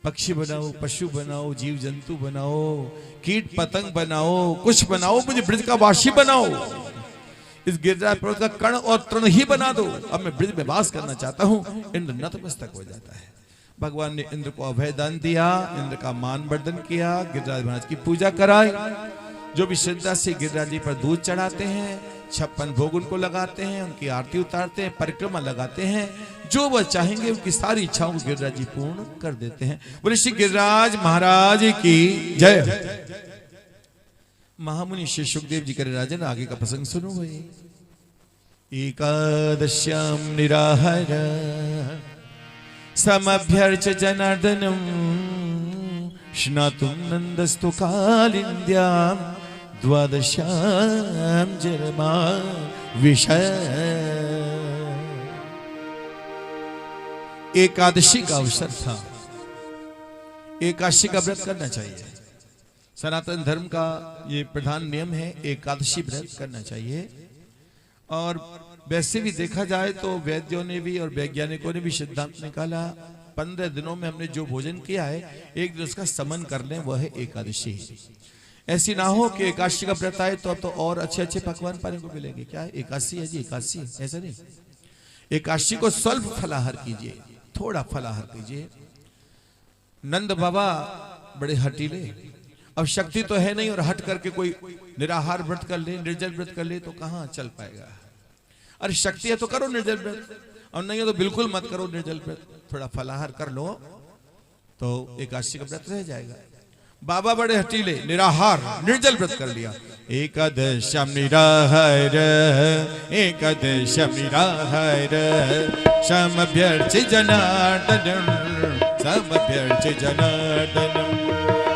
पक्षी बनाओ, पशु बनाओ, जीव जंतु बनाओ, कीट पतंग बनाओ, कुछ बनाओ, मुझे ब्रज का वासी बनाओ। इस गिरिराज पर्वत का कण और तृण ही बना दो, अब मैं ब्रज में वास करना चाहता हूँ। इंद्र नतमस्तक हो जाता है। भगवान ने इंद्र को अभय दान दिया, इंद्र का मान वर्धन किया, गिरिराज महाराज की पूजा कराई। जो भी श्रद्धा से गिरिराज जी पर दूध चढ़ाते हैं, 56 भोग उनको लगाते हैं, उनकी आरती उतारते हैं, परिक्रमा लगाते हैं, जो वह चाहेंगे उनकी सारी इच्छाओं को गिरिराज जी पूर्ण कर देते हैं। बोले श्री गिरिराज महाराज की जय। महामुनि श्री सुखदेव जी करे राजन, आगे का प्रसंग सुनो भाई। एकादश्याम निराहार समभ्यर्च जनार्दनम स्नातुं नंदस्तु कालिंद्याम द्वादश्याम जरमा विषय। एकादशी का अवसर था, एकादशी का व्रत करना चाहिए। सनातन धर्म का ये प्रधान नियम है, एकादशी व्रत करना चाहिए। और वैसे भी देखा जाए तो वैद्यों ने भी और वैज्ञानिकों ने भी सिद्धांत निकाला, 15 दिनों में हमने जो भोजन किया है एक दिन उसका समन कर लें, वह है एकादशी। ऐसी ना हो कि एकादशी का व्रत आए तो अब तो और अच्छे अच्छे पकवान पाने को मिलेंगे। क्या है एकादशी है जी, एकादशी, ऐसा नहीं। एकादशी को स्वल्प फलाहार कीजिए, थोड़ा फलाहार कीजिए। नंद बाबा बड़े हटीले, अब शक्ति तो है नहीं और हट करके कोई निराहार व्रत कर ले, निर्जल व्रत कर ले तो कहां चल पाएगा। अरे शक्ति है तो करो निर्जल व्रत, और नहीं है तो बिल्कुल मत करो निर्जल व्रत, थोड़ा फलाहार कर लो तो एकादशी का व्रत रह जाएगा। बाबा बड़े हटीले, निराहार निर्जल व्रत कर लिया। एकादशम निराहार एकादशम निराहार समभ्यर्च जनार्दनम समभ्यर्च जनार्दनम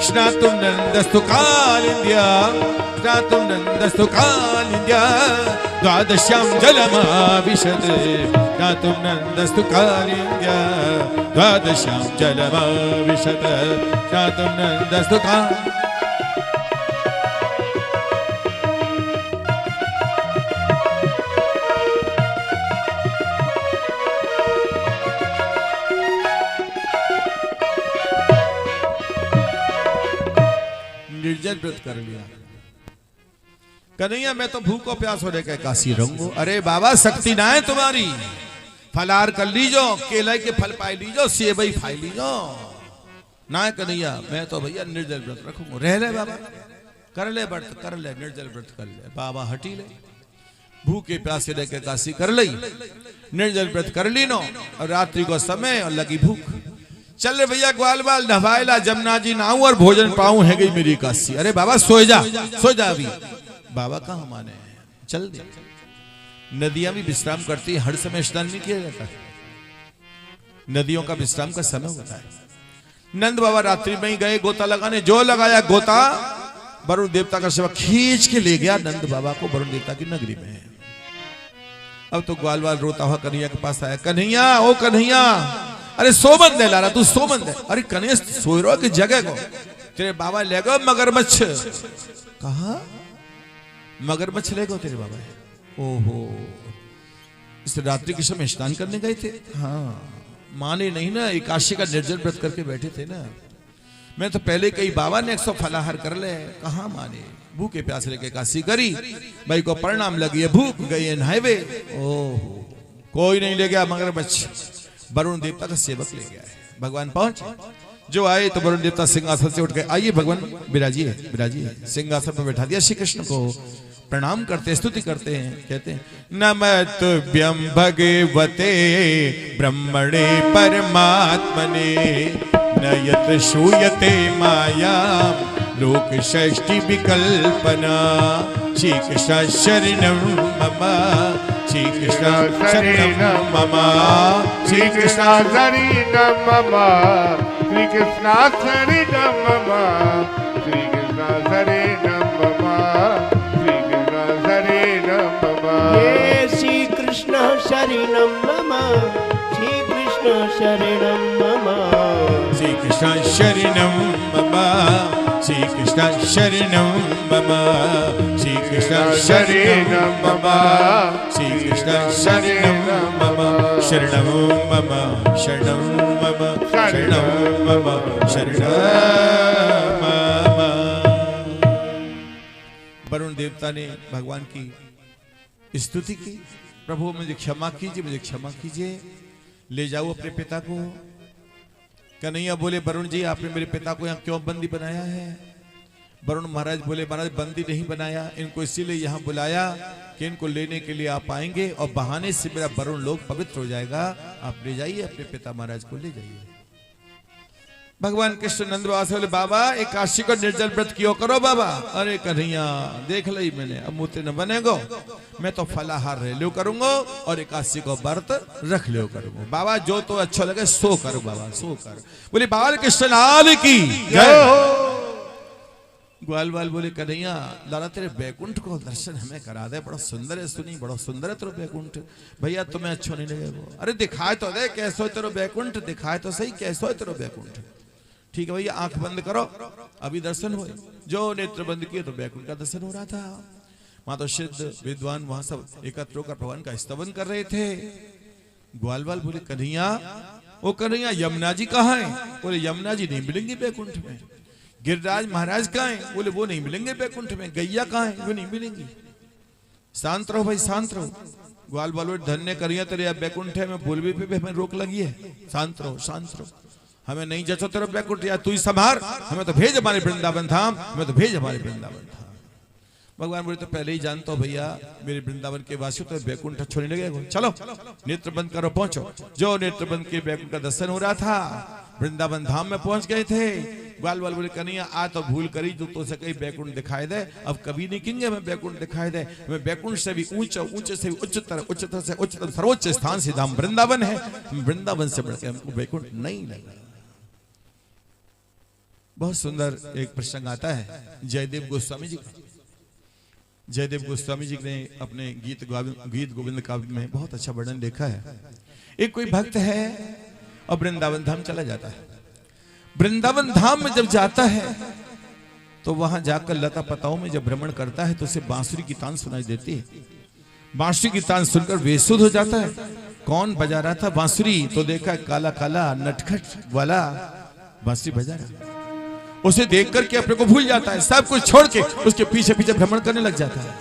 स्नातुं नंदस्तु कालिंद्याम स्नातुं नंदस्तु कालिंद्याम द्वादश्याम जलमाविशद स्नातुं नंदस्तु कालिंद्याम द्वादश्याम जलमाविशद स्नातुं नंदस्तु कालिंद्याम। निर्जल व्रत कर लिया। कन्हैया मैं तो भूख और प्यास होने का काशी रहूंगा। अरे बाबा शक्ति ना है तुम्हारी, फलाहार कर लीजो, केले के फल पाई लीजो, सेवई खाई लीजो। ना है कन्हैया, मैं तो भैया निर्जल व्रत रखूंगा। रह ले बाबा, कर ले व्रत, कर ले निर्जल व्रत कर ले। बाबा हटी ले, भूखे प्यासे रह के काशी कर ली, निर्जल व्रत कर ली नो, और रात्रि को समय और लगी भूख। चल रे भैया ग्वाल बाल नभाएला जमुना जी नाऊ और भोजन पाऊं है गई मेरी काशी। अरे बाबा सो जा, सो जा अभी। बाबा कहाँ माने, चल दे। नदियां भी विश्राम करती है, हर समय स्नान नहीं किया जाता, नदियों का विश्राम का समय होता है। नंद बाबा रात्रि में ही गए गोता लगाने, जो लगाया गोता वरुण देवता का सेवक खींच के ले गया नंद बाबा को वरुण देवता की नगरी में। अब तो ग्वाल बाल रोता हुआ कन्हैया के पास आया, कन्हैया ओ कन्हैया, अरे सोमन दे लारा तू, सोमन दे। अरे कन्हैया सो रहो कि जगह को, तेरे बाबा ले गो मगरमच्छ। कहा मगरमच्छ ले गो तेरे बाबा? ओहो, इस रात्रि के समय स्नान करने गए थे। हाँ माने नहीं ना, एकादशी का निर्जल व्रत करके बैठे थे ना। मैं तो पहले कही बाबा ने 100 फलाहार कर ले, कहा माने। भूखे प्यासे लेके एकादशी करी, भाई को परिणाम लगी है भूख, गई नहावे। ओहो, कोई नहीं ले गया मगरमच्छ, वरुण देवता का सेवक ले गया है। भगवान पहुंच जो आए तो वरुण देवता सिंहासन से उठ गए, आइए भगवान विराजिए, विराजिए। सिंहासन पर बैठा दिया। श्री कृष्ण को प्रणाम करते, स्तुति करते हैं, कहते हैं नमस्तुभ्यं भगवते ब्रह्मणे परमात्मने नयत श्रूयते मायां लोक षष्टि विकल्पना। श्री कृष्ण शरणं मम, श्री कृष्ण शरणं मम, श्री कृष्ण शरणं मम, श्री कृष्ण शरणं मम, श्री कृष्ण शरणं मम, श्री कृष्ण शरणं मम। हे श्री कृष्ण शरणं मम, श्री कृष्ण शरणं मम, श्री कृष्ण शरणं मम, श्री कृष्ण शरणं मम, श्री कृष्ण शरणं मम, श्री कृष्ण शरणं मम, शरणं मम, शरणं मम, शरणं मम शरणम मम। वरुण देवता ने भगवान की स्तुति की, प्रभु मुझे क्षमा कीजिए, मुझे क्षमा कीजिए, ले जाओ अपने पिता को। कन्हैया बोले वरुण जी आपने मेरे पिता को यहाँ क्यों बंदी बनाया है? वरुण महाराज बोले महाराज बंदी नहीं बनाया, इनको इसीलिए यहाँ बुलाया कि इनको लेने के लिए आप आएंगे और बहाने से मेरा वरुण लोग पवित्र हो जाएगा। आप ले जाइए अपने पिता महाराज को, ले जाइए। भगवान कृष्ण नंद बाबा से बोले बाबा एकादशी को निर्जल व्रत क्यों करो बाबा? अरे कन्हैया देख ली मैंने, अब मुझे न बनेगो, मैं तो फलाहार रह लो करूंगा और एकादशी को व्रत रख लो करूंगा। बाबा जो तो अच्छा लगे सो करो बाबा, सो कर। बोले बाल कृष्ण लाल की जय हो। ग्वाल बाल बोले कन्हैया लाला तेरे बैकुंठ को दर्शन हमें करा दे, बड़ा सुंदर है, सुनी बड़ा सुंदर है तेरा बैकुंठ। भैया तुम्हें अच्छा नहीं लगेगा? अरे दिखाए तो दे कैसो है तेरा बैकुंठ, दिखाए तो सही कैसो है तेरा बैकुंठ। ठीक है भैया आंख बंद करो, अभी दर्शन हुए। जो नेत्र बंद किए तो बैकुंठ का दर्शन हो रहा था। वहां तो सिद्ध विद्वान वहां सब एकत्र होकर भगवान का स्तवन कर रहे थे। ग्वाल बाल बोले कन्हैया वो कन्हैया यमुना जी कहाँ है? बोले यमुना जी नहीं मिलेंगे बैकुंठ में। गिरिराज महाराज कहाँ हैं? बोले वो नहीं मिलेंगे बैकुंठ में। गैया कहाँ है? वो नहीं मिलेंगी। शांत रहो भाई शांत रहो। ग्वाल बाल बोले धन्य करिया तेरे बैकुंठ है, मैं बोलबे पे भी हमें रोक लगी है। शांत रहो शांत रहो, हमें नहीं जचो तेरा बैकुंठ, या तू ही संभार, हमें तो भेज हमारे वृंदावन धाम, हमें तो भेज हमारे वृंदावन धाम। भगवान बोले तो पहले ही जानता हूं भैया मेरे वृंदावन के वासियों तो बैकुंठ अच्छो नहीं लगेगा। चलो नेत्र बंद करो पहुंचो। जो नेत्र बंद के बैकुंठ का दर्शन हो रहा था, वृंदावन धाम में पहुंच गए थे। ग्वाल बाल बोले कन्हैया आ तो भूल करी जो तो से कहीं बैकुंठ दिखाई दे, अब कभी नहीं कहेंगे हमें बैकुंठ दिखाई दे। हमें बैकुंठ से भी ऊंचा, ऊंचे से भी उच्चतर, उच्चतर से उच्चतम सर्वोच्च स्थान से धाम वृंदावन है। वृंदावन से बढ़कर हमको बैकुंठ नहीं लगा। बहुत सुंदर एक प्रसंग आता है जयदेव गोस्वामी जी का। जयदेव गोस्वामी जी ने अपने गीत गोविंद काव्य में बहुत अच्छा वर्णन लिखा है। एक कोई भक्त है और वृंदावन धाम चला जाता है। वृंदावन धाम में जब जाता है तो वहां जाकर लता पताओं में जब भ्रमण करता है तो उसे बांसुरी की तान सुनाई देती है। बांसुरी की तान सुनकर बेसुध हो जाता है। कौन बजा रहा था बांसुरी? तो देखा काला काला नटखट वाला बांसुरी बजा रहा। उसे देख करके अपने को भूल जाता है, सब कुछ छोड़ के उसके पीछे पीछे भ्रमण करने लग जाता है।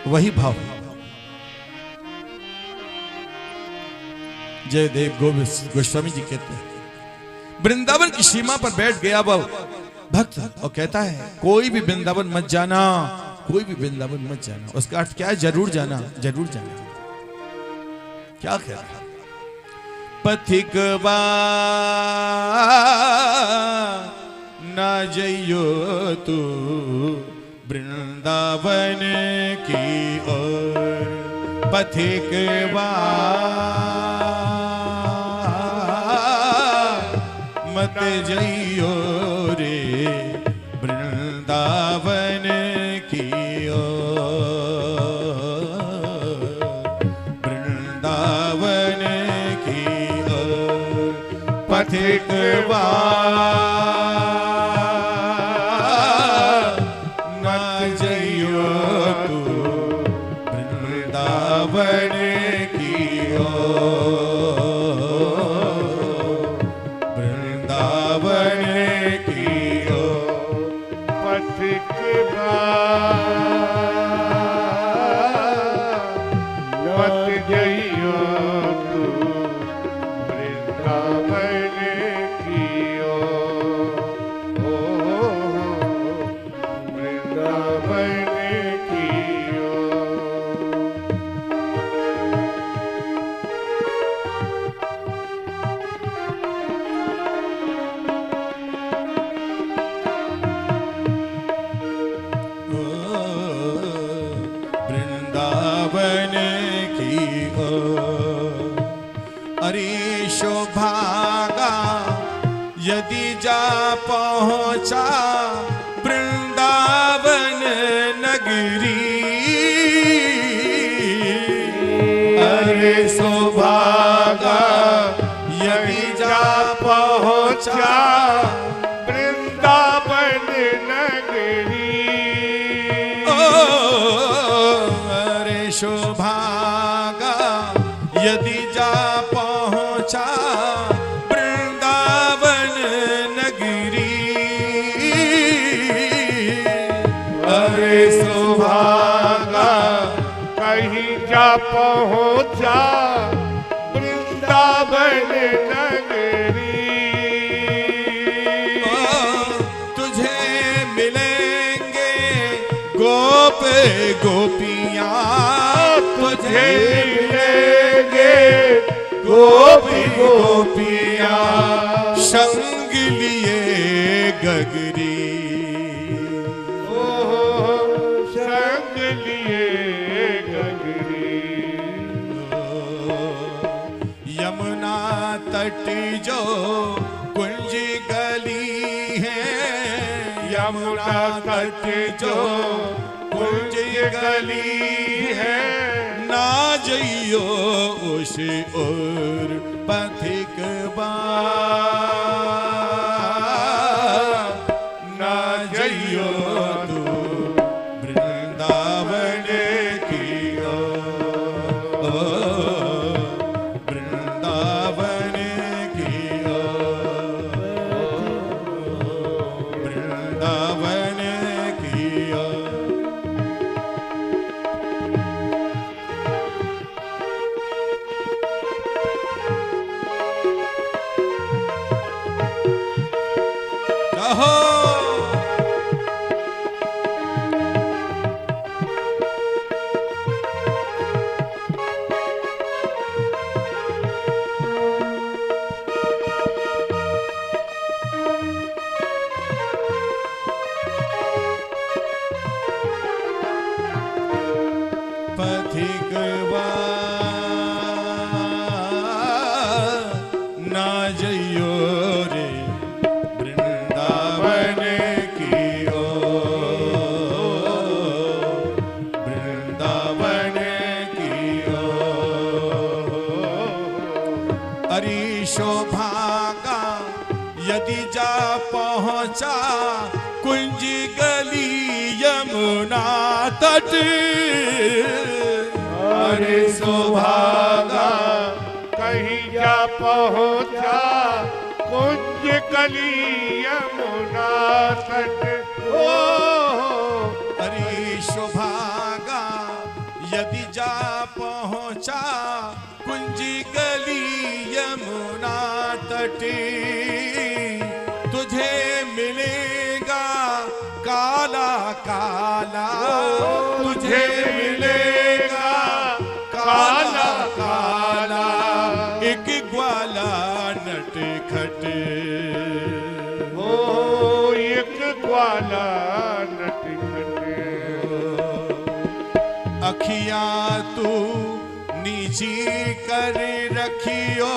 वही भाव जयदेव गोस्वामी जी कहते हैं। वृंदावन की सीमा पर बैठ गया वो भक्त और कहता है कोई भी वृंदावन मत जाना, कोई भी वृंदावन मत जाना। उसका अर्थ क्या है? जरूर जाना, जरूर जाना। क्या कह रहा है? पथिकवा ना जइयो तू वृंदावन की ओर, पथिकवा मत जइयो रे वृंदावन की ओर, वृंदावन पथिकवा न जइयो तू वृंदावन की ओर, वृंदावन की ओर। पथिकवा मत जइयो तू वृंदावन की ओर, वृंदावन की ओर। वृंदावन की ओर। अरे शोभागा यदि जा पहुंचा वृंदावन नगरी, अरे शोभागा यदि जा पहुंचा वृंदावन नगरी। अरे शोभागा यदि जा पहुंचा पहुंचा वृंदावन नगरी। अरे सुभागा कहीं जा पहुंचा वृंदावन नगरी। तुझे मिलेंगे गोप गोपियाँ, तुझे मिलेंगे गोपी गोपियाँ संग लिए गगरी। संग लिए गगरी। यमुना तट जो कुंज गली है, यमुना तट जो कुंज गली है, ना जइयो उस ओर पथिक बा, ना जइयो तू वृंदावन की ओर, वृंदावन की ओर, वृंदावन की ओर। कहो पथिक बा, ना जइयो रे वृंदावन की ओर, वृंदावन की ओर। अरे शोभागा यदि जा पहुंचा कुंज गली यमुना तट। अरे सुभागा कहीं जा पहुंचा कुंज कली यमुना तट। ओ अरे शोभागा यदि जा पहुंचा कुंज गली यमुना तट। तुझे मिलेगा काला काला, तुझे मिलेगा काला काला एक ग्वाला नटखट। ओ एक ग्वाला नटखट। अखियां तू नीची कर रखियो,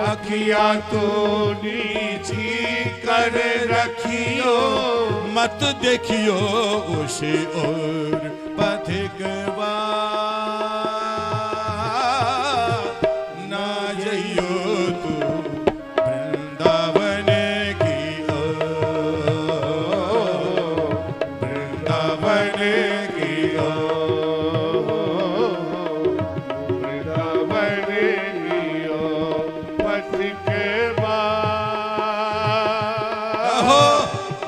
अखियां तू नीची कर रखियो, मत देखियो उस ओर पथिक बा, ना जइयो तू वृंदावन की ओर, वृंदावन की ओर, वृंदावन लियो पथिक बा, अहो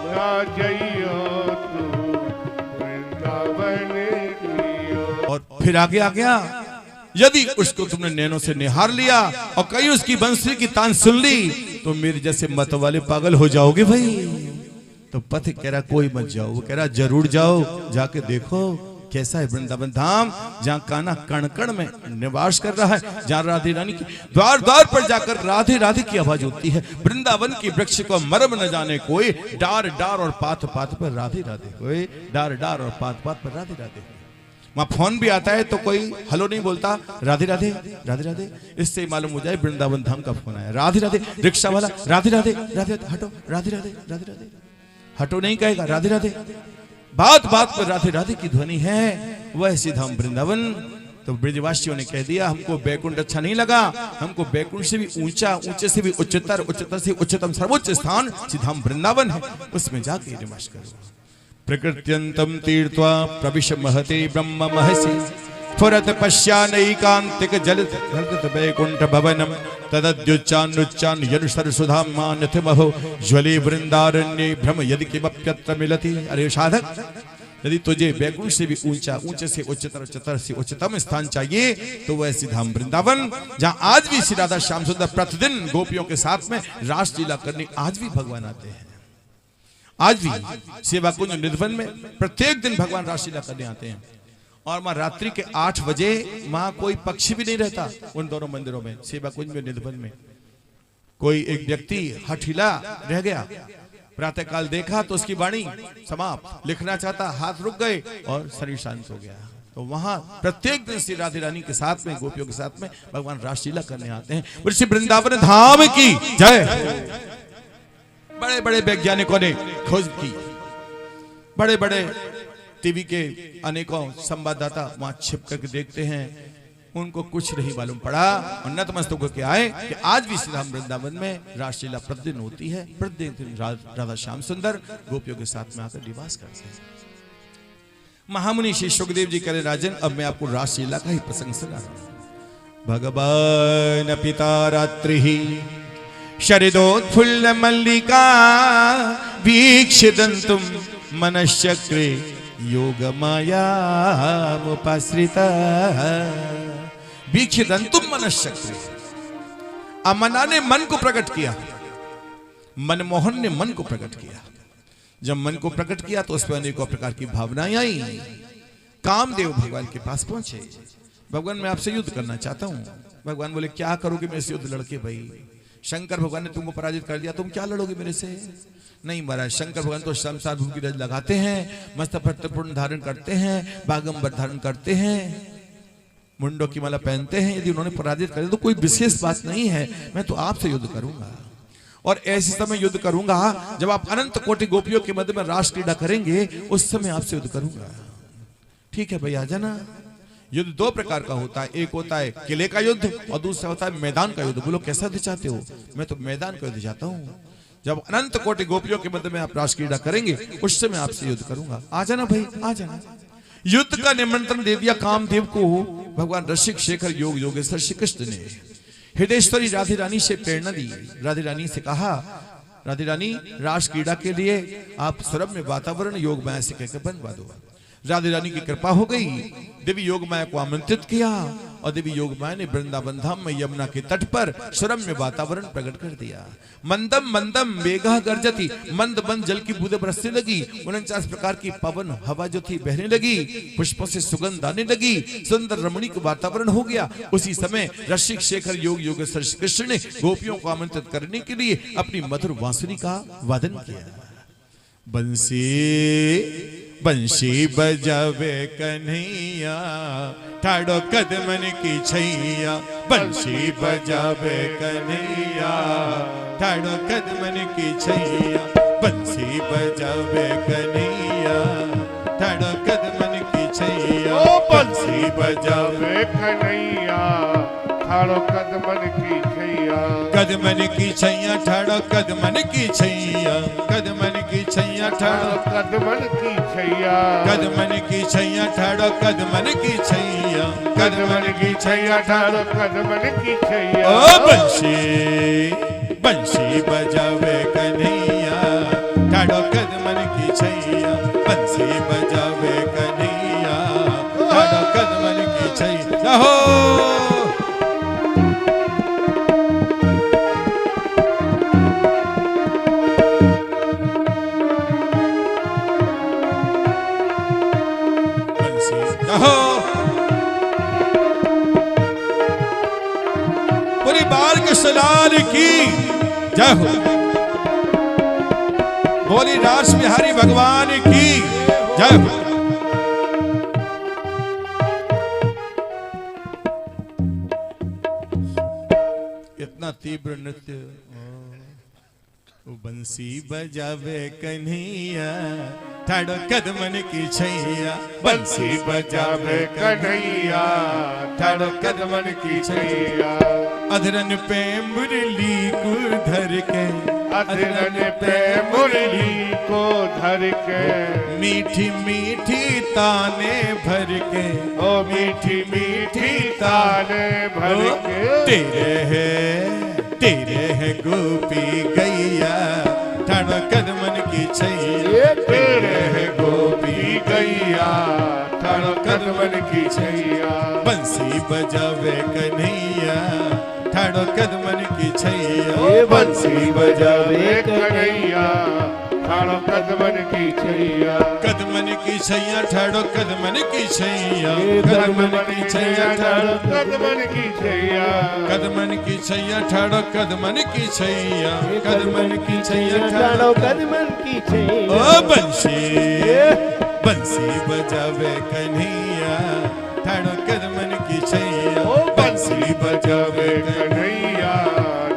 ना जइयो तू वृंदावन लियो। और फिर आगे आ गया, यदि उसको तुमने नैनों से निहार लिया और कहीं उसकी बंसुरी की तान सुन ली तो मेरे जैसे मत वाले पागल हो जाओगे भाई। तो पथिक कह रहा कोई मत जाओ, वो कह रहा जरूर जाओ, जाके देखो कैसा है वृंदावन धाम, जहाँ कान्हा कण कण में निवास कर रहा है, जहाँ राधे रानी की द्वार द्वार पर जाकर राधे राधे की आवाज होती है। वृंदावन की वृक्ष को मर्म न जाने कोई, डार डार और पात पात पर राधे राधे कोई, डार डार और पात पात पर राधे राधे। वहां फोन भी आता है तो कोई हेलो नहीं बोलता, राधे राधे राधे राधे। इससे मालूम हो जाए वृंदावन धाम का फोन आया। राधे राधे, रिक्शा वाला राधे राधे राधे राधे, हटो राधे राधे राधे राधे, हटो नहीं कहेगा, राधे राधे। बात बात पर राधे राधे की ध्वनि है। वैसे धाम वृंदावन। तो ब्रजवासियों ने कह दिया हमको बैकुंठ अच्छा नहीं लगा, हमको बैकुंठ से भी ऊंचा, ऊंचे से भी उच्चतर, उच्चतर से उच्चतम सर्वोच्च स्थान श्रीधाम वृंदावन है, उसमें जाके निवास करो। प्रकृत्यंतम तीर्थवा प्रविश महते ब्रह्म महसि स्फुरत पश्यानैकान्तिक जलित वैकुंठ भवनम तदद्युच्चान्नुच्चान् यनुसर सुधाम मानथमहो ज्वले वृंदारण्ये भ्रम यदि किमप्यत्र मिलति। अरे साधक, यदि तुझे वैकुंठ से भी ऊंचा, ऊंचे से उच्चतर, उच्चतर से उच्चतम स्थान चाहिए तो वैसे धाम वृंदावन, जहां आज भी श्री राधा श्याम सुंदर प्रतिदिन गोपियों के साथ में रासलीला करने आज भी भगवान आते हैं। आज भी सेवा कुंज निधवन में प्रत्येक दिन भगवान रासलीला करने आते हैं। और वहां रात्रि के 8 बजे वहां कोई पक्षी भी नहीं रहता उन दोनों मंदिरों में, सेवा कुंज में निधवन में। कोई एक व्यक्ति हठीला रह गया, प्रातः काल देखा तो उसकी वाणी समाप्त, लिखना चाहता, हाथ रुक गए और शरीर शांत हो गया। तो वहां प्रत्येक दिन श्री राधे रानी के साथ में, गोपियों के साथ में भगवान रासलीला करने आते हैं। श्री वृंदावन धाम की जय। बड़े बड़े वैज्ञानिकों ने खोज की, बड़े बड़े टीवी के अनेकों संवाददाता वहां छिप करके देखते हैं, उनको कुछ नहीं मालूम पड़ा। और नतमस्तक होकर आए कि आज भी श्री राम वृंदावन में रासलीला प्रतिदिन होती है। प्रत्येक दिन राधा श्याम सुंदर गोपियों के साथ में आकर निवास करते हैं। महामुनि श्री सुखदेव जी कह रहे, राजन अब मैं आपको रासलीला का ही प्रसंग सुना रहा हूं। भगवान पिता रात्रि शरदोत्फुल्ल मल्लिका वीक्षितंतुम मनश्चक्रे योग माया मुपाश्रिता। वीक्षितंतुम मनश्चक्रे, अमना ने मन को प्रकट किया, मनमोहन ने मन को प्रकट किया। जब मन को प्रकट किया तो उस पर अनेकों प्रकार की भावनाएं आई। कामदेव भगवान के पास पहुंचे, भगवान मैं आपसे युद्ध करना चाहता हूं। भगवान बोले क्या करोगे मेरे से युद्ध लड़के? भाई शंकर भगवान ने तुमको पराजित कर दिया, तुम क्या लड़ोगे मेरे से? नहीं महाराज, शंकर भगवान तो संसार भूमि की रज लगाते हैं, मस्तक पर त्रिपुर धारण करते हैं, बागंबर धारण करते हैं, मुंडों की माला पहनते हैं। यदि उन्होंने पराजित कर दिया तो कोई विशेष बात नहीं है, मैं तो आपसे युद्ध करूंगा। और ऐसे समय युद्ध करूंगा जब आप अनंत कोटि गोपियों के मध्य में रास क्रीड़ा करेंगे, उस समय आपसे युद्ध करूंगा। ठीक है भाई, आ जाना। युद्ध दो प्रकार का होता है, एक होता है किले का युद्ध और दूसरा होता है मैदान का युद्ध। बोलो कैसा युद्ध चाहते हो? मैं तो मैदान का युद्ध चाहता हूँ। जब अनंत कोटि गोपियों के मध्य में आप रास क्रीड़ा करेंगे, उस समय आपसे युद्ध करूंगा। आ जाना भाई, आ जाना। युद्ध का निमंत्रण दे दिया कामदेव को भगवान रसिक शेखर योग योगेश्वर श्री कृष्ण ने। हृदयेश्वरी राधे रानी से प्रेरणा दी। राधे रानी से कहा, राधे रानी रास क्रीड़ा के लिए आप सुरम्य वातावरण योग माया से कहकर बनवा दो। राधे रानी की कृपा हो गई, देवी योग माया को आमंत्रित किया और देवी योग माया ने वृंदावन धाम में यमुना के तट पर सुरम्य वातावरण प्रकट कर दिया। मंदम मंदम मेघा गर्जती, मंद मंद जल की बूंदें बरसने लगी। 49 प्रकार की पवन हवा जो थी बहने लगी, पुष्पों से सुगंध आने लगी, सुंदर रमणीक वातावरण हो गया। उसी समय रसिक शेखर योग योगेश्वर कृष्ण ने गोपियों को आमंत्रित करने के लिए अपनी मधुर बांसुरी का वादन किया। बंसी बंशी बजावे कन्हैया, ठाड़ो कदमन की छैया। बंशी बजावे कन्हैया, ठाड़ो कदमन की छैया। बंशी बजावे कन्हैया, ठाड़ो कदमन की छैया। ओ बंसी बजावे कन्हैया, ठाड़ो कदमन की छैया। कदमन की छैया, ठाड़ो कदमन की छैया। कदमन की छैया, ठाड़ो कदमन की छैया। कदमन की छैया, ठाड़ो कदमन की छैया। कदमन की छैया, ठाड़ो कदमन की छैया। ओ बंशी बंशी बजावे कन्हैया, ठाड़ो कदमन की छैया। बंशी बजावे कन्हैया, ठाड़ो कदमन की छैया। हो पूरी बार के सलाल की जय हो। बोली रास बिहारी भगवान की जय हो। इतना तीव्र नृत्य। बंसी बजावे कन्हैया, ठाड़ो कदमन की छैया। बंसी बजावे कन्हैया, ठाड़ो कदमन की छैया। अधरन पे मुरली को धर के, अधरन पे मुरली को धर के, मीठी मीठी ताने भर के, ओ मीठी मीठी ताने भर के, तेरे है गोपी गैया ठाणो कदमन की छैया, तेरे है गोपी गैया ठाणो कदमन की छैया, बंसी बजावे कन्हैया ठाणो कदमन की छैया, ये बंसी बजावे कन्हैया ठाणो कदमन की छैया, कदमन की छैया ठाणो कदमन की छैया, कदमन की छैया ठाणो कदमन की छैया, कदमन की छैया ठाणो कदमन की छैया, कदमन की छैया ठाणो ठाणो कदमन की छैया। ओ बंसी बजावे कन्हैया ठाणो कदमन की छैया, ओ बंसी बजावे कन्हैया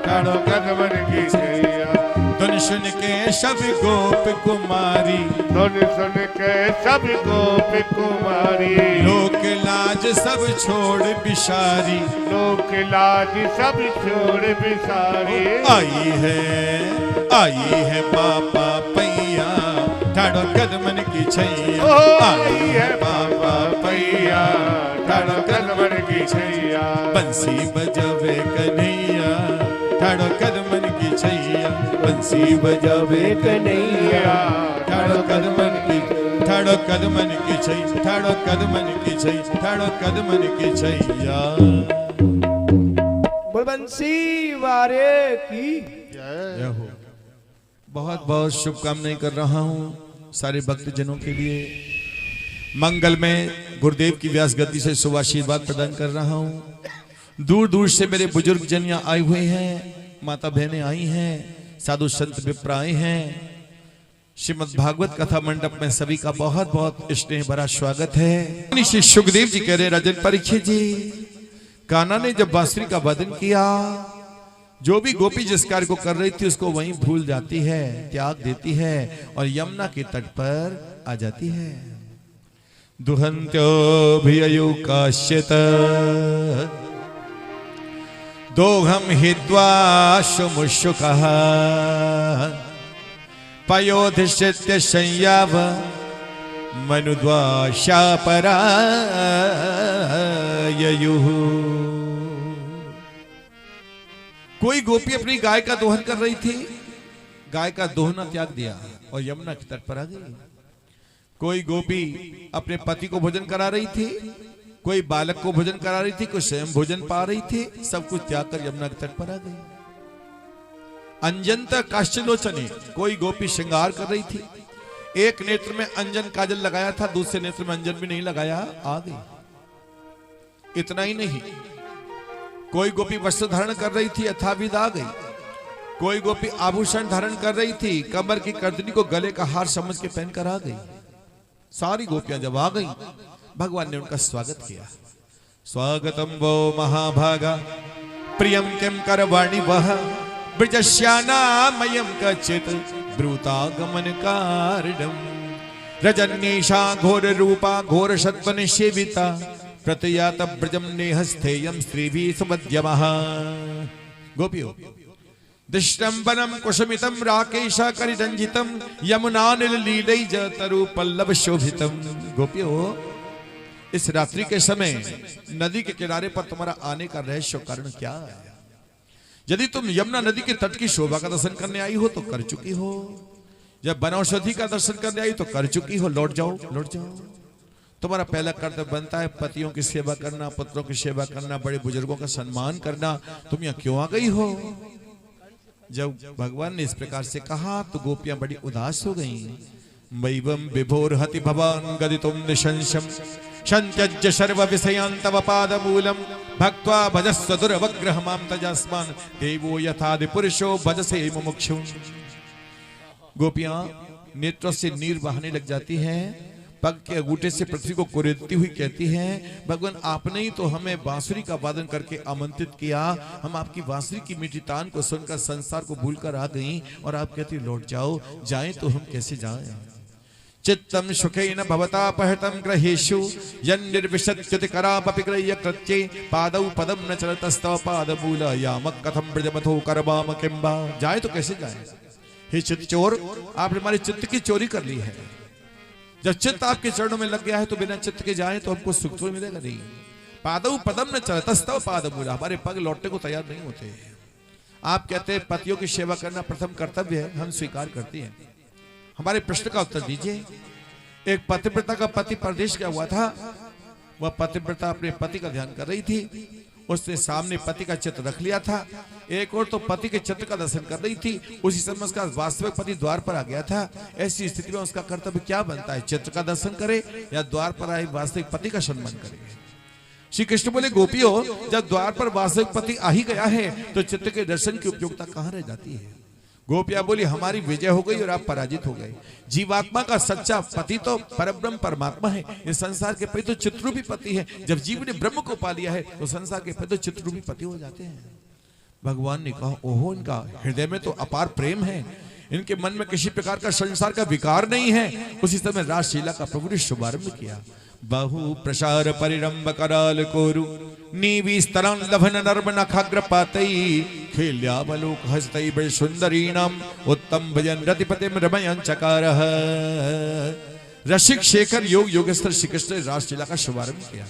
ठाणो कदमन की छैया, धुन सुन के सब गोप कुमारी, धुन सुन के सब गोप कुमारी, लोक लाज सब छोड़ बिसारी, लोक लाज सब छोड़ बिसारी, आई है पापा पैया ठाणो कदमन की छैया, आई है पापा पैया ठाणो कदमन की छैया, बंसी बजावे कन्हैया ठाणो कदमन की छैया, बंसी बजावे कन्हैया ठाणो कदमन की, ठाणो कदमन की छैया, ठाणो कदमन की छैया, ठाणो कदमन की छैया। बोल बंसी वारे की जय हो। बहुत बहुत शुभकामनाएं कर रहा हूँ सारे भक्तजनों के लिए। मंगल में गुरुदेव की व्यास गति से शुभ आशीर्वाद प्रदान कर रहा हूँ। दूर दूर से मेरे बुजुर्ग जन यहाँ आए हुए हैं, माता बहनें आई हैं, साधु संत विप्र आए हैं। श्रीमद् भागवत कथा मंडप में सभी का बहुत बहुत स्नेह भरा स्वागत है। श्री सुखदेव जी कह रहे राजन परीक्षित जी, कान्हा ने जब बांसुरी का वादन किया, जो भी गोपी जिस कार्य को कर रही थी उसको वहीं भूल जाती है, त्याग देती है और यमुना के तट पर आ जाती है। दुहंत्यो भिययु काश्यत दोहम हित्वा शुमुशुकः पयोधिष्ठित्य संयाव मनुद्वा शापराययुः। कोई गोपी अपनी गाय का दोहन कर रही थी, गाय का दोहना त्याग दिया और यमुना के तट पर आ गई। कोई गोपी अपने पति को भोजन करा रही थी, कोई बालक को भोजन करा रही थी, कोई स्वयं भोजन पा रही थी, सब कुछ त्याग कर यमुना के तट पर आ गई। अंजंत काश्चलोचने, कोई गोपी श्रृंगार कर रही थी, एक नेत्र में अंजन काजल लगाया था, दूसरे नेत्र में अंजन भी नहीं लगाया, आ गई। इतना ही नहीं, कोई गोपी वस्त्र धारण कर रही थी, यथाविध आ गई। कोई गोपी आभूषण धारण कर रही थी, कमर की करदनी को गले का हार समझ के पहनकर आ गई। सारी गोपियां जब आ गई, भगवान ने उनका स्वागत किया। स्वागतम वो महाभागा प्रियम किम करवाणि वह ब्रजश्यानामयं कचित ब्रूतागमन कारणम रजन्येषा घोर रूपा घोर सत्वन सेविता प्रतयात ब्रजम नेहस्थेयम स्त्रीभिः सुमध्यमः। गोपियों, दृष्टंबनम कुसुमितम राकेश करिरंजितम यमुनानिल लीलैज तरु पल्लव शोभितम। गोपियों, इस रात्रि के समय नदी के किनारे पर तुम्हारा आने का रहस्य कारण क्या है? यदि तुम यमुना नदी के तट की शोभा का दर्शन करने आई हो तो कर चुकी हो, जब वनौषधि का दर्शन करने आई तो कर चुकी हो, लौट जाओ लौट जाओ। तुम्हारा पहला कर्तव्य बनता है पतियों की सेवा करना, पुत्रों की सेवा करना, बड़े बुजुर्गों का सम्मान करना। तुम यहाँ क्यों आ गई हो? जब भगवान ने इस प्रकार से कहा तो गोपियां बड़ी उदास हो गईं। मैवं विभोर हति भवान गदितुम निशंसम संत्यज्य सर्व विषयान् तव पादमूलम भक्त्वा भजस्व दुर्वग्रह मां तजस्मान् देवो यथादि पुरुषो भजसे मुमुक्षु। गोपियां नेत्रों से नीर बहाने लग जाती हैं, पग के अंगूठे से पृथ्वी को कुरेदती हुई कहती हैं, भगवान आपने ही तो हमें बांसुरी का वादन करके आमंत्रित किया, हम आपकी बांसुरी की मीठी तान को सुनकर संसार को भूलकर आ गईं और आप कहती लौट जाओ। जाएं तो हम कैसे जाएं? चित्तम सुखेन भवता पहतम ग्रहेषु यन्निर्विशत्युति करापि गृह्य कृत्ये पादौ पदम न चलतस्तव पादमूल यामक कथम ब्रजमथो करवाम किंबा। जाए तो कैसे जाए हे चित्त चोर, आपने हमारे चित्त की चोरी कर ली है। जब चित्त आपके चरणों में लग गया है तो बिना चित्त के जाए तो हमको सुख तो मिलेगा नहीं। पादौ पदम न चलतस्तव पादमूल, हमारे पग लौटने को तैयार नहीं होते। आप कहते हैं पतियों की सेवा करना प्रथम कर्तव्य है, हम स्वीकार करते हैं। हमारे प्रश्न का उत्तर दीजिए। एक पतिव्रता का पति परदेश गया हुआ था, वह पतिव्रता अपने पति का ध्यान कर रही थी, उसने सामने पति का चित्र रख लिया था। एक और तो पति के चित्र का दर्शन कर रही थी, उसी समय उसका वास्तविक पति द्वार पर आ गया था। ऐसी स्थिति में उसका कर्तव्य क्या बनता है, चित्र का दर्शन करे या द्वार पर आए वास्तविक पति का सम्मान करे। श्री कृष्ण बोले गोपियों, जब द्वार पर वास्तविक पति आ ही गया है तो चित्र के दर्शन की उपयोगिता कहां रह जाती है। गोपिया बोली हमारी विजय हो गई और आप पराजित हो गए। जीवात्मा का सच्चा पति तो परब्रह्म परमात्मा है, इस संसार के पति तो चित्ररूपी पति है। जब जीव ने ब्रह्म को पा लिया है तो संसार के पति तो चित्ररूपी पति हो जाते हैं। भगवान ने कहा ओहो, इनका हृदय में तो अपार प्रेम है, इनके मन में किसी प्रकार का संसार का विकार नहीं है। उसी समय रासलीला का प्रभु ने शुभारंभ किया। बहु प्रसार परिरंभ कराल कोरु नीविस्तरं लभन नर्म नखाग्र पातई खेल्यावलोक हस्तई बे सुंदरीणाम उत्तम भजन रतिपतिम रमयं चकारः। रसिक शेखर योग योगेश्वर श्री कृष्ण ने रासलीला का शुभारंभ किया।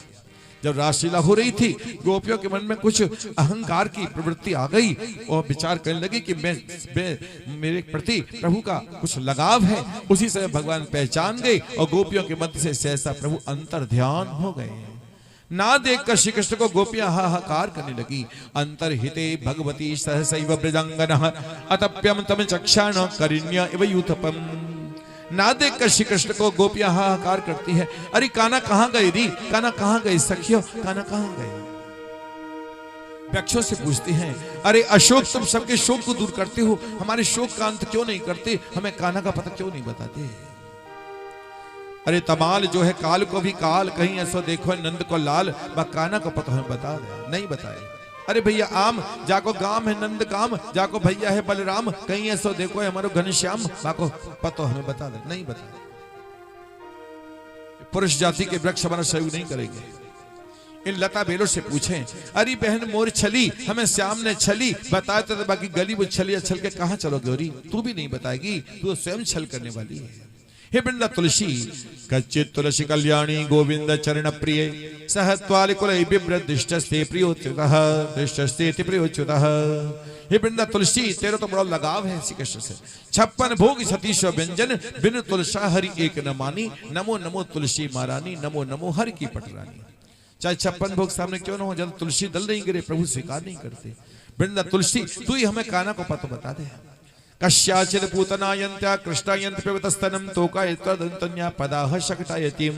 जब रासलीला हो रही थी, गोपियों के मन में कुछ अहंकार की प्रवृत्ति आ गई और विचार करने लगी कि मेरे प्रति प्रभु का कुछ लगाव है। उसी समय भगवान पहचान गए और गोपियों के मध्य से सहसा प्रभु अंतर ध्यान हो गए। ना देखकर श्री कृष्ण को गोपियां हाहाकार करने लगी। अंतर्हिते भगवती सहसैव ब्रजांगनः अतप्यम तम चक्षाण करिण्य इव यूथपम। ना देखकर श्री कृष्ण को गोपियां हाहाकार करती है, अरे काना कहां गए री, काना कहां गए सखियों, काना कहां गए। वृक्षों से पूछती हैं, अरे अशोक तुम सबके शोक को दूर करते हो, हमारे शोक का अंत क्यों नहीं करते, हमें काना का पता क्यों नहीं बताते। अरे तमाल जो है काल को भी काल, कहीं ऐसा देखो नंद को लाल, वह काना को पता हमें बता दे, नहीं बताए। अरे भैया आम जाको गाम है नंद काम, जाको भैया है बलराम, कहीं ऐसा देखो है हमारो घनश्याम, बाको पतो हमें बता दे, नहीं बता। पुरुष जाति के वृक्ष हमारा सहयोग नहीं करेंगे। इन लता बेलों से पूछें, अरे बहन मोर छली, हमें श्याम ने छली बताया तो बाकी गली वो छली छल के कहां चलोगे। और तू भी नहीं बताएगी, तू स्वयं छल करने वाली है। हे वृंदा तुलसी कच्चित तुलसी कल्याणी गोविंद चरण प्रिय सहत्वाल कुल बिभ्रदिष्टस्ते प्रियोच्युतः दृष्टस्ते प्रियोच्युतः। हे वृंदा तुलसी तेरा तो बड़ा लगाव है श्री कृष्ण से। 56 भोग सतीश व्यंजन बिन तुलसा हरि एक न मानी, नमो नमो तुलसी महारानी, नमो नमो हरि की पटरानी। चाहे 56 भोग सामने क्यों ना हो, जब तुलसी दल नहीं गिरे प्रभु स्वीकार नहीं करते। वृंदा तुलसी तू ही हमें काना को पता बता दे। कश्याचिद पूतनायन्त्या कृष्णायन्त पिबतस्तनम तोकायत्वदन्तन्या पदाह शकटायतिम।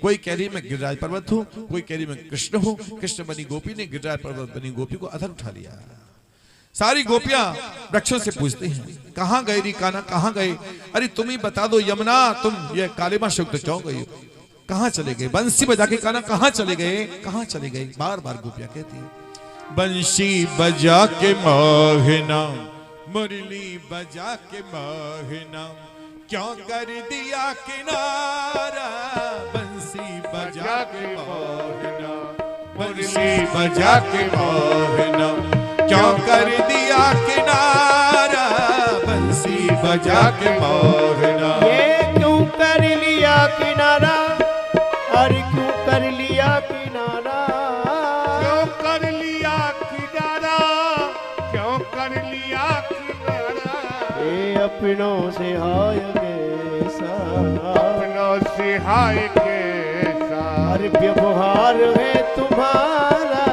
कोई कह रही मैं गिरिराज पर्वत हूँ, कोई कह रही मैं कृष्ण हूँ। कृष्ण बनी गोपी ने गिरिराज पर्वत बनी गोपी को अधर उठा लिया। सारी गोपियां वृक्षों से पूछती हैं, कहाँ गए री काना, कहाँ गए। अरे तुम ही बता दो यमुना, तुम ये कालिमा शुक्त क्यों गई, कहाँ चले गए। बंसी बजा के काना कहाँ चले गए, कहाँ चले गए। बार बार गोपियां कहती है बंसी बजा के मोहना, मुरली बजा के मोहना, क्यों कर दिया किनारा। बंसी बजा के मोहना, बंसी बजा के मोहना, क्यों कर दिया किनारा। बंसी बजा के मोहना, ये क्यों कर लिया किनारा, अरे क्यों कर लिया किनारा, क्यों कर लिया किनारा, क्यों कर लिया किनारा। ये अपनों से हाय कैसा, अपनों से हाय कैसा। अरे व्यवहार है तुम्हारा,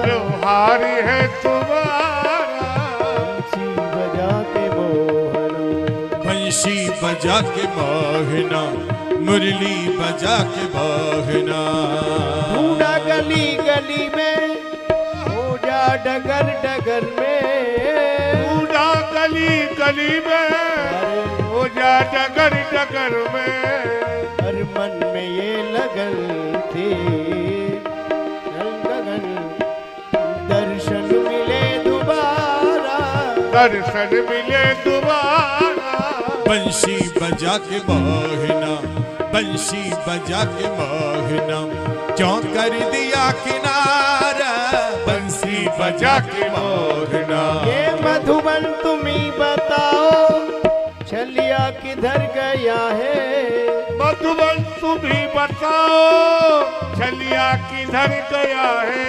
व्यवहार है तुम्हारा। बंसी बजा के मोहना, बंसी बजा के मोहना, मुरली बजा के मोहना। ढूंढा गली गली में, हो जा डगर डगर में, ढूंढा गली गली में, हो जा डगर डगर में। हर मन में ये लगन थी, लगन दर्शन मिले दोबारा, दर्शन मिले दोबारा। बंशी बजा के मोहना, बंशी बजा के मोहना, क्यों कर दिया किनारा, बंसी बजा के मोहना। ये मधुबन तुम ही बताओ छलिया किधर गया है। मधुबन तुम ही बताओ छलिया किधर गया है।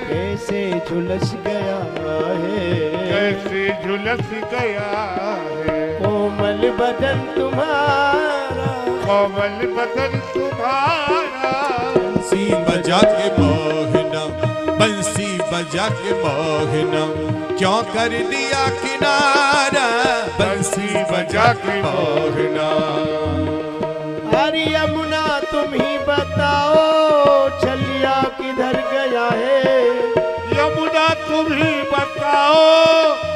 कैसे झुलस गया है, कैसे झुलस गया है। कोमल बदन तुम्हारा, कोमल बदन तुम्हारा। बंसी बजा के मोहना, बंसी बजा के मोहना, क्यों कर दिया किनारा, बंसी बजा के मोहना। हरी यमुना तुम ही बताओ छलिया किधर गया है। यमुना तुम ही बताओ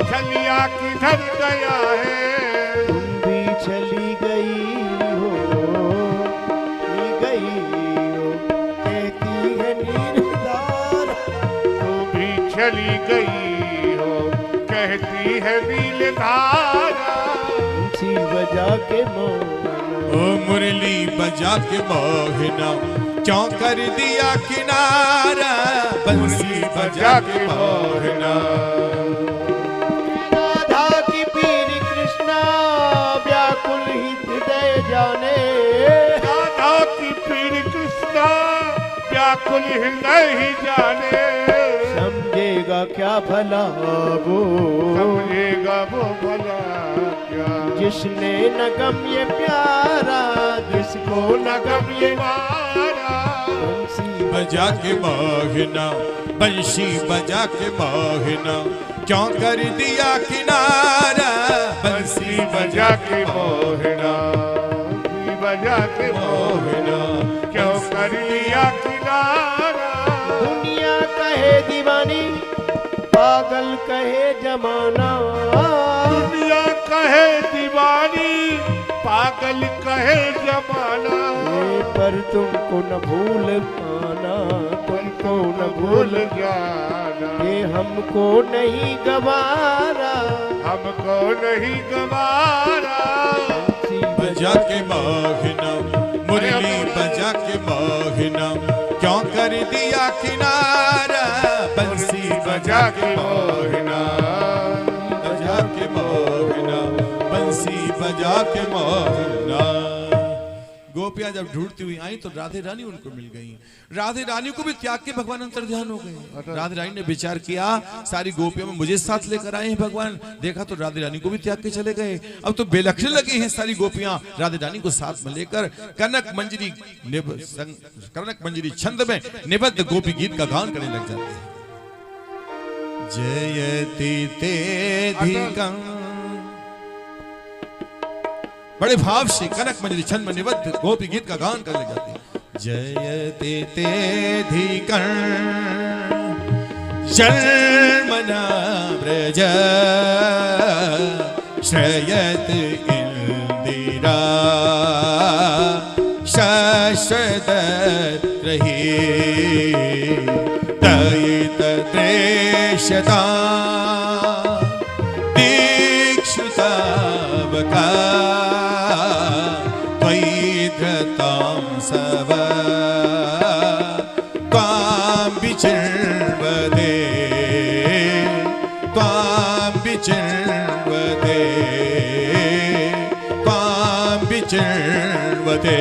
छलिया किधर गया है। तुम भी चली गई हो, कहती है नीलधारा। तुम भी चली गई हो, कहती है नीलधारा। बंसी बजा के मोहना, ओ मुरली बजा के मोहना, क्यों कर दिया किनारा, बंसी बजा के मोहना। राधा की पीर कृष्णा व्याकुल ही हृदय जाने। राधा की पीर कृष्णा व्याकुल हृदय ही जाने। समझेगा क्या भला वो, समझेगा वो भला क्या, जिसने न गम ये प्यारा, जिसको न गम ये मारा। बंसी बजा के मोहना, बंशी बजा के मोहना, क्यों कर दिया किनारा, बंसी बजा के मोहना, बजा के मोहना, क्यों कर लिया किनारा। दुनिया कहे दीवानी, पागल कहे जमाना। दुनिया कहे दीवानी, पागल कहे जमाना। पर तुमको न भूल पाना, तुमको न भूल जाना। ये हमको नहीं गवारा, हमको नहीं गवारा। बजा के मोहना, मुरली बजा के मोहना, क्यों कर दिया किनारा, बंसी बजा के मोहना, बजा के मोहना, बंसी बजा के मोहना। गोपियां जब ढूंढती हुई आई तो राधे रानी उनको मिल गई। राधे रानी को भी त्याग के भगवान अंतर ध्यान हो गए। राधे रानी ने विचार किया, सारी गोपियों में मुझे साथ लेकर आए हैं भगवान। देखा तो राधे रानी को भी त्याग के चले गए। अब तो बेलखने लगी हैं सारी गोपियां राधे रानी को साथ में लेकर। कनक मंजरी छंद में निबद्ध गोपी गीत का गान करने लग जाते हैं। जयति तेधिकं, बड़े भाव से कनक मंजरी छंद में निबद्ध गोपी गीत का गान करने लग जाते हैं। जयति तेधिकं शर्मणा व्रज, श्रयत इंदिरा शाश्वत रही, दयित द्वेषता दीक्षुतावका, त्वयि धृतां सव त्वां विचिन्वते, त्वां विचिन्वते, त्वां विचिन्वते।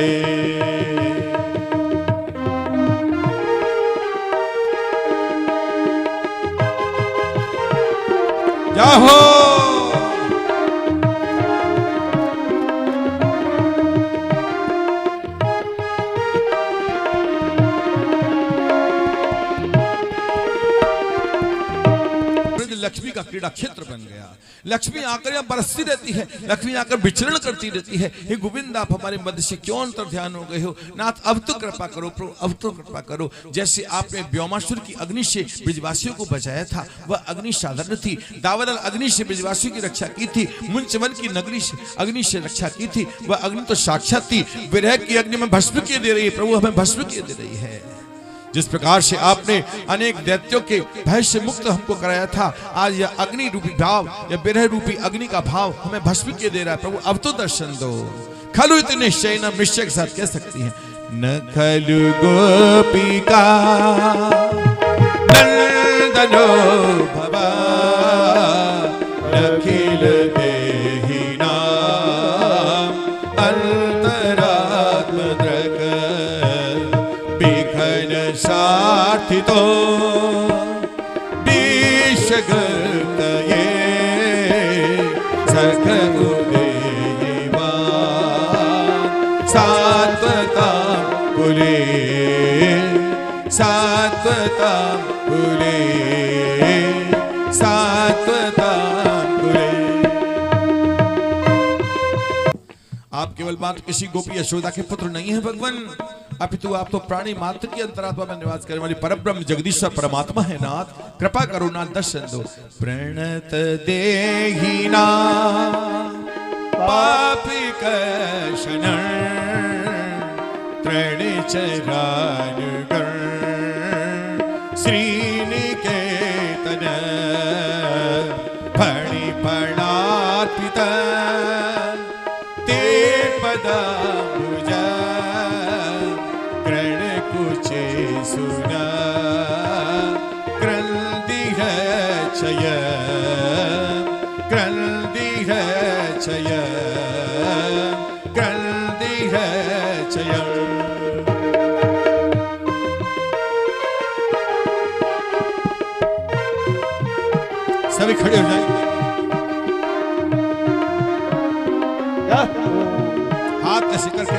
जाहो लक्ष्मी का क्रीड़ा क्षेत्र बन गया। लक्ष्मी आकर यहाँ बरसती रहती है, लक्ष्मी आकर विचरण करती रहती है। हे गोविंद, आप हमारे मध्य से क्यों अंतर ध्यान हो गए हो? नाथ अब तो कृपा करो प्रभु, अब तो कृपा करो। जैसे आपने व्योमासुर की अग्नि से ब्रजवासियों को बचाया था, वह अग्नि साधारण थी। दावानल अग्नि से ब्रजवासियों की रक्षा की थी। मुंचवन की नगरी से अग्नि से रक्षा की थी। वह अग्नि तो साक्षात थी। विरह की अग्नि में भस्म किए दे रही है प्रभु, हमें भस्म किए दे रही है। जिस प्रकार से आपने अनेक दैत्यों के भय से मुक्त हमको कराया था, आज यह अग्नि रूपी भाव, यह विरह रूपी अग्नि का भाव हमें भस्म किए दे रहा है। प्रभु अब तो दर्शन दो। खलु इतने निश्चय न निश्चय के साथ कह सकती हैं, न खलु गोपिका नंदनो भवा अखिल देहिना अंतरात्म दृग बिखन सार्थितो विषगतये सखगु देवा सात्वता कुले सात्वता कुले सात्वता कुले। आप केवल मात्र किसी गोपी यशोदा के पुत्र नहीं है भगवान, अपितु आप तो प्राणी मात्र की अंतरात्मा में निवास करने वाली परब्रह्म जगदीश्वर परमात्मा है नाथ। कृपा करो नाथ, दर्शन दो। प्रणत देहिना पापी शरण त्रण चरानुगण श्रीनिकेतन फणि फणार्पित ते पदाम्बुज कृण कुचे सुना क्रंदिह चय क्रंदिह चय क्रंदिह चय। सभी खड़े हो जाएं, हाथ ऐसे करके।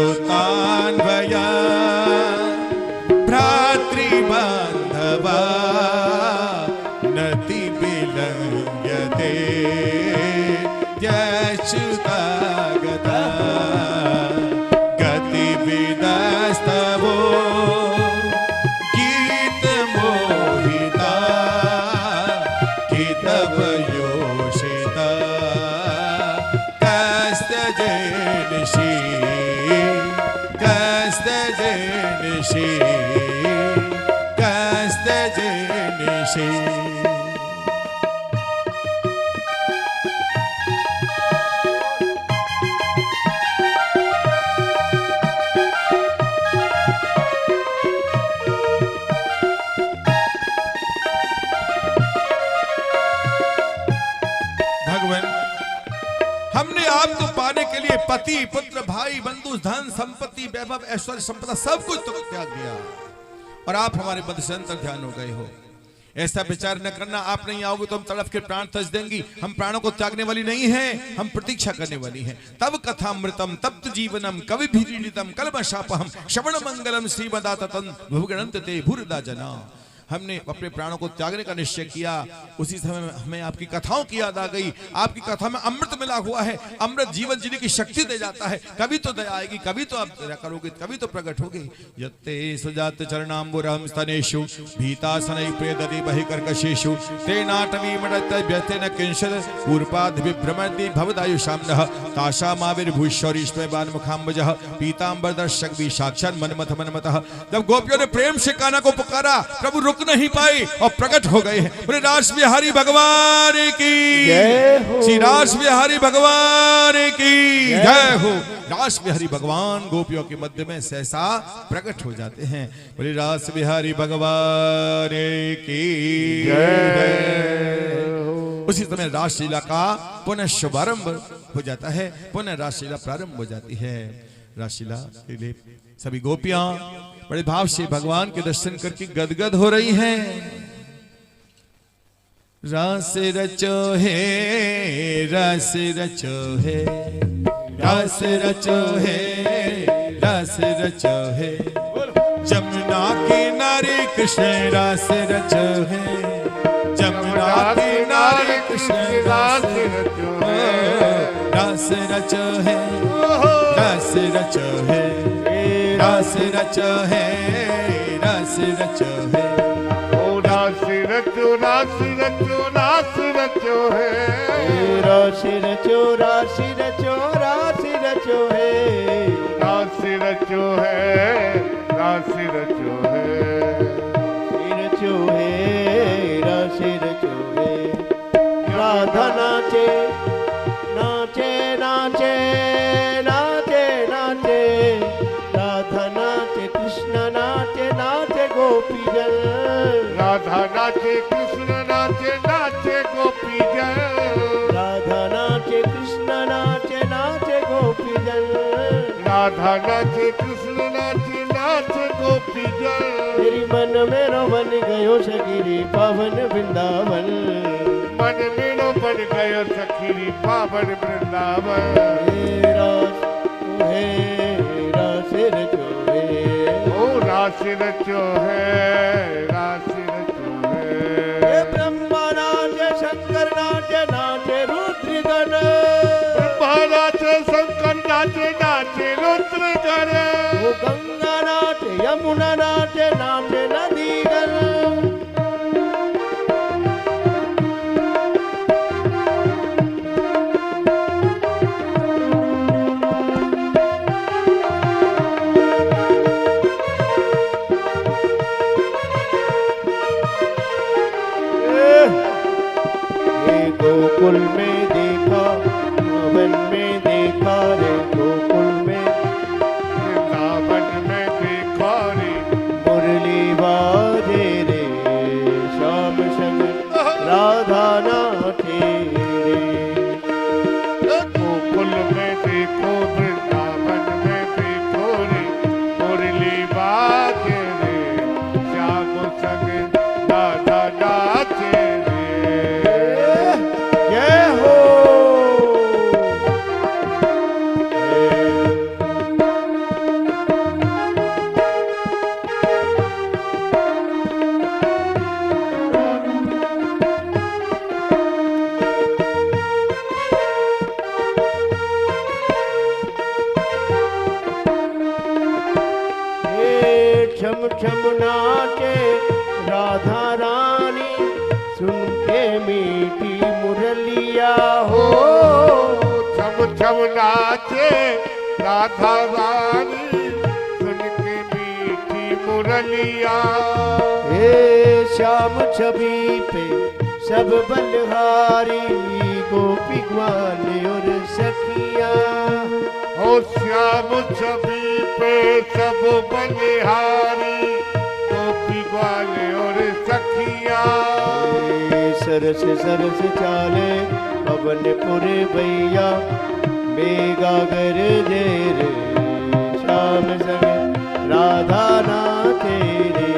पतिशोतान्वया भ्रातृबान्धवा नति विलंघ्यते यच्युतागता गतिविदस्तवो गीतमोहिता गीतवयोषिता कस्तजनिषि कस्तजनिषि कस्तजनिषि। हमने आपको पाने के लिए पति पुत्र भाई बंधु धन संपत्ति वैभव ऐश्वर्य संपदा सब कुछ तो त्याग दिया और आप हमारे बद से अंतर ध्यान हो गए हो। ऐसा विचार न करना, आप नहीं आओगे तो हम तड़फ के प्राण तज देंगी। हम प्राणों को त्यागने वाली नहीं है, हम प्रतीक्षा करने वाली हैं। तब कथामृतम तप्त जीवनम कवि भीड़ितम कलमशापहम श्रवण मंगलम श्रीमदाततन भुगणंत ते भूरदा जना। हमने अपने प्राणों को त्यागने का निश्चय किया, उसी समय में हमें आपकी कथाओं की याद आ गई। आपकी कथा में अमृत मिला हुआ है, अमृत जीवन जीने की शक्ति दे जाता है। कभी तो दया आएगी, कभी तो आप दया करोगे, कभी तो प्रकट होगे। यत्ते सुजात चरणाम्बुरहं स्तनेषु भीतासनै प्रेदति बहिकर्कशेषु तेनाटवी मडत व्यतेन किंशद ऊर्पाद विभ्रमति भवदायुषाम्नः तासामाविर्भूषौरीष्मे बाणमुखाम्बुजः पीताम्बरदर्शक भी साक्षात् मनमथ मनमतः। जब गोपियों ने प्रेम से कान्हा को पुकारा, प्रभु रुक नहीं पाए और प्रकट हो गए हैं। बोले रास बिहारी भगवान की जय हो, श्री रास बिहारी भगवान की जय हो। रास बिहारी भगवान गोपियों के मध्य में सहसा प्रकट हो जाते हैं। बोले रास बिहारी भगवान की जय हो। उसी समय रासलीला का पुनः शुभारंभ हो जाता है, पुनः रासलीला प्रारंभ हो जाती है। रासलीला के लिए सभी गोपियां बड़े भाव से भगवान के दर्शन करके गदगद हो रही हैं। रास रचो है, रास रचो है, रास रचो है, रास रचो है। जमुना किनारे कृष्ण रास रचो है, जमुना किनारे कृष्ण रास रचो है। रास रचो है, रास रचो है, रास रचो है, रास रचो है। ओ रास रचो, रास रचो, रास रचो है। रास राशि रचो राशि रचो राशि रचो है राशि रचो है राशि रचो है रचो है राशि रचो है राधा नाचे नाचे नाचे नाचे नाचे राधा नाचे कृष्ण नाचे नाचे गोपी जन राधा नाचे कृष्ण नाचे नाचे गोपी जन राधा नाचे कृष्ण नाचे नाचे गोपी जन राधा नाचे कृष्ण नाचे नाचे गोपी जन तेरी मन मेरो बन गयो सगिरी पावन वृंदावन मन मेरो बन गयो सखी पावन वृंदावन राशि रचो है ओ राशि रचो है राशि रचो है ब्रह्मा नाचे शंकर नाचे नाचे रुद्रगण ब्रह्मा नाचे शंकर नाचे नाचे रुद्रगण वो गंगा नाचे यमुना नाचे नाचे नदीगण गोकुल में देखा वन में देखा रे गोकुल में वृंदावन में देखा रे मुरली बाजे रे श्याम संग राधा नाचे रे गोकुल में देखो वृंदावन में देखो रे मुरली बाजे रे श्याम संग राधा नाचे जय हो छम छम नाचे राधा रानी सुन के मीठी मुरलिया हो छम छम नाचे राधा रानी सुन के मीठी मुरलिया हे श्याम छवि पे सब बलहारी गोपी ग्वाले और सखिया हो श्याम छवि पे सब बलिहारी गोपी ग्वाले और सखिया सरस सरस चाले पवनपुर भैया मेगा गर दे रे श्याम संग राधा नाचे रे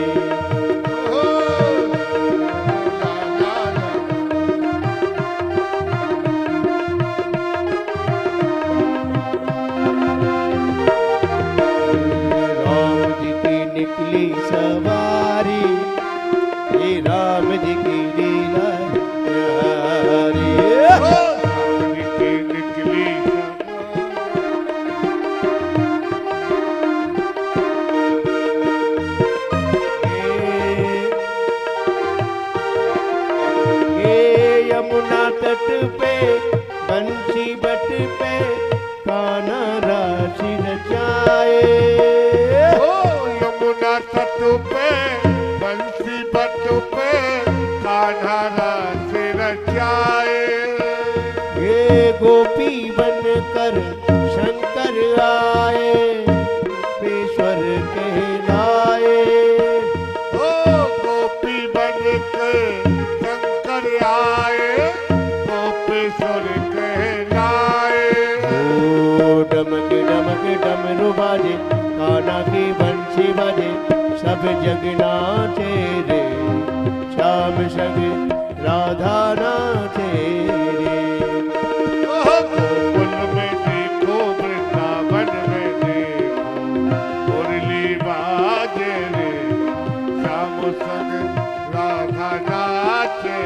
राम जी की निकली सवारी हे राम जी की लीला प्यारी निकली यमुना तट पे बंसी बट पे कान्हा राशि रचाए यमुना तट पे बंसी बट पे कान्हा राशि रचाए ये गोपी बनकर शंकर आए ईश्वर कहलाए ओ गोपी बन के शंकर आए गोपेश्वर कहलाए ओ डमक डमक डमरू बाजे कान्हा की बंसी बजे सब जग नाचे रे श्याम संग राधा नाचे रे गोकुल में देखो वृंदावन में देखो मुरली बाजे रे श्याम संग राधा नाचे